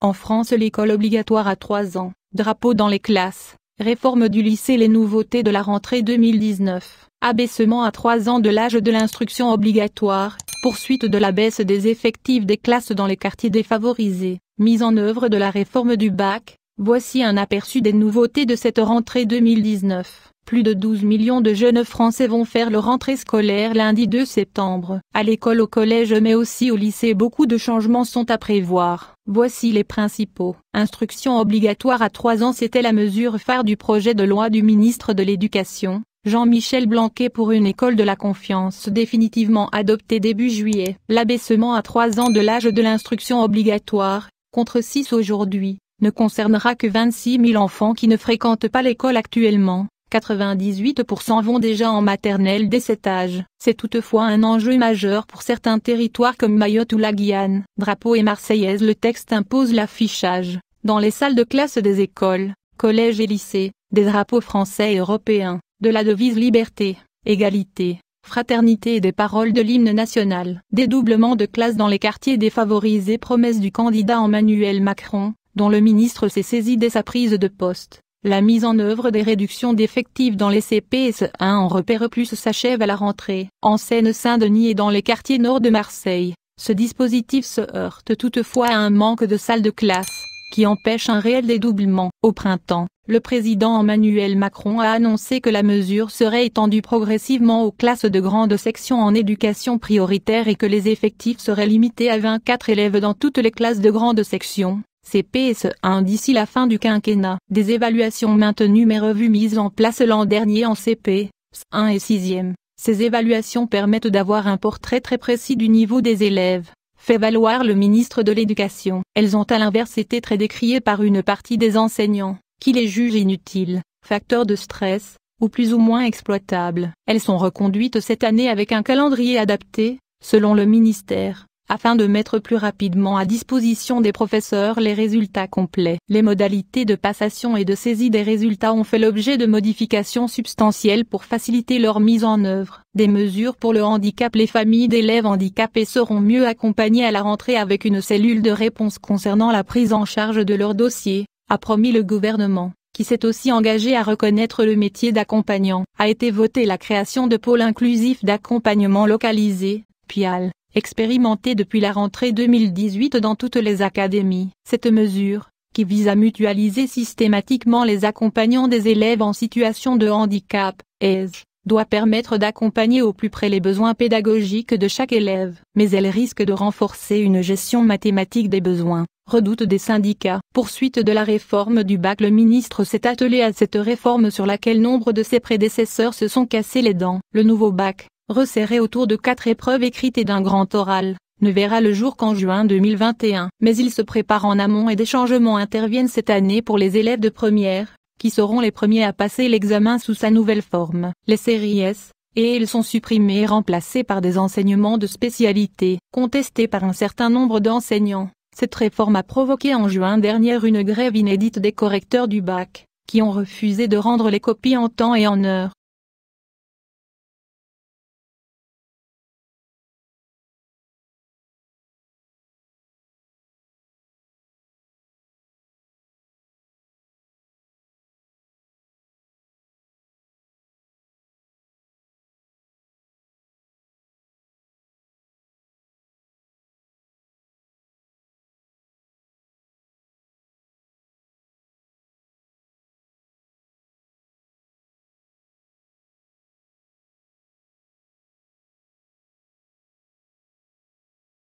En France, l'école obligatoire à 3 ans, drapeau dans les classes, réforme du lycée. Les nouveautés de la rentrée 2019, abaissement à 3 ans de l'âge de l'instruction obligatoire, poursuite de la baisse des effectifs des classes dans les quartiers défavorisés, mise en œuvre de la réforme du bac. Voici un aperçu des nouveautés de cette rentrée 2019. Plus de 12 millions de jeunes Français vont faire leur rentrée scolaire lundi 2 septembre. À l'école, au collège mais aussi au lycée, beaucoup de changements sont à prévoir. Voici les principaux. Instruction obligatoire à 3 ans, c'était la mesure phare du projet de loi du ministre de l'Éducation, Jean-Michel Blanquer, pour une école de la confiance, définitivement adoptée début juillet. L'abaissement à 3 ans de l'âge de l'instruction obligatoire, contre 6 aujourd'hui, ne concernera que 26 000 enfants qui ne fréquentent pas l'école actuellement. 98% vont déjà en maternelle dès cet âge. C'est toutefois un enjeu majeur pour certains territoires comme Mayotte ou la Guyane. Drapeau et Marseillaise. Le texte impose l'affichage, dans les salles de classe des écoles, collèges et lycées, des drapeaux français et européens, de la devise liberté, égalité, fraternité et des paroles de l'hymne national. Dédoublement de classes dans les quartiers défavorisés. Promesse du candidat Emmanuel Macron, dont le ministre s'est saisi dès sa prise de poste. La mise en œuvre des réductions d'effectifs dans les CP et CE1 en repère plus s'achève à la rentrée. En Seine-Saint-Denis et dans les quartiers nord de Marseille, ce dispositif se heurte toutefois à un manque de salles de classe, qui empêche un réel dédoublement. Au printemps, le président Emmanuel Macron a annoncé que la mesure serait étendue progressivement aux classes de grande section en éducation prioritaire et que les effectifs seraient limités à 24 élèves dans toutes les classes de grande section. CP et CE1 d'ici la fin du quinquennat. Des évaluations maintenues mais revues mises en place l'an dernier en CP, CE1 et 6e. Ces évaluations permettent d'avoir un portrait très précis du niveau des élèves, fait valoir le ministre de l'Éducation. Elles ont à l'inverse été très décriées par une partie des enseignants, qui les jugent inutiles, facteurs de stress, ou plus ou moins exploitables. Elles sont reconduites cette année avec un calendrier adapté, selon le ministère, afin de mettre plus rapidement à disposition des professeurs les résultats complets. Les modalités de passation et de saisie des résultats ont fait l'objet de modifications substantielles pour faciliter leur mise en œuvre. Des mesures pour le handicap. Les familles d'élèves handicapés seront mieux accompagnées à la rentrée avec une cellule de réponse concernant la prise en charge de leur dossier, a promis le gouvernement, qui s'est aussi engagé à reconnaître le métier d'accompagnant. A été votée la création de pôles inclusifs d'accompagnement localisés, PIAL, expérimenté depuis la rentrée 2018 dans toutes les académies. Cette mesure, qui vise à mutualiser systématiquement les accompagnants des élèves en situation de handicap, (ESH), doit permettre d'accompagner au plus près les besoins pédagogiques de chaque élève. Mais elle risque de renforcer une gestion mathématique des besoins, redoute des syndicats. Poursuite de la réforme du bac. Le ministre s'est attelé à cette réforme sur laquelle nombre de ses prédécesseurs se sont cassés les dents. Le nouveau bac, resserré autour de 4 épreuves écrites et d'un grand oral, ne verra le jour qu'en juin 2021. Mais il se prépare en amont et des changements interviennent cette année pour les élèves de première, qui seront les premiers à passer l'examen sous sa nouvelle forme. Les séries S et L sont supprimées et remplacées par des enseignements de spécialité. Contestée par un certain nombre d'enseignants, cette réforme a provoqué en juin dernier une grève inédite des correcteurs du bac, qui ont refusé de rendre les copies en temps et en heure.